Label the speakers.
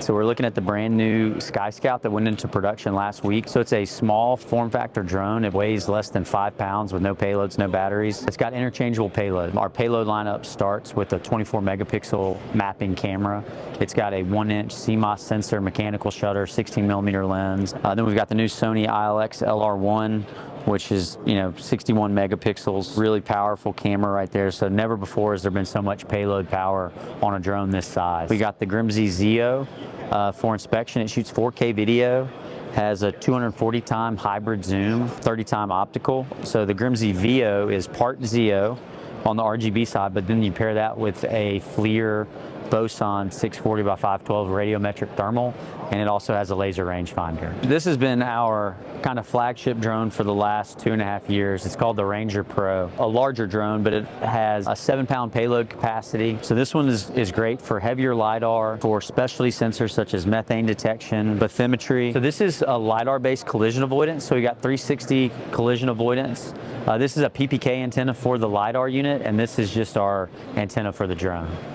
Speaker 1: So we're looking at the brand new SkyScout that went into production last week. So it's a small form factor drone. It weighs less than 5 pounds with no payloads, no batteries. It's got interchangeable payload. Our payload lineup starts with a 24 megapixel mapping camera. It's got a 1-inch CMOS sensor, mechanical shutter, 16 millimeter lens. Then we've got the new Sony ILX LR1, which is, 61 megapixels, really powerful camera right there. So never before has there been so much payload power on a drone this size. We got the Grimsey Zeo for inspection. It shoots 4K video, has a 240 time hybrid zoom, 30 time optical. So the Grimsey Veo is part Zeo on the RGB side, but then you pair that with a FLIR Boson 640 by 512 radiometric thermal, and it also has a laser rangefinder. This has been our kind of flagship drone for the last 2.5 years. It's called the Ranger Pro, a larger drone, but it has a 7-pound payload capacity. So this one is great for heavier LiDAR, for specialty sensors such as methane detection, bathymetry. So this is a LiDAR-based collision avoidance. So we got 360 collision avoidance. This is a PPK antenna for the LiDAR unit, and this is just our antenna for the drone.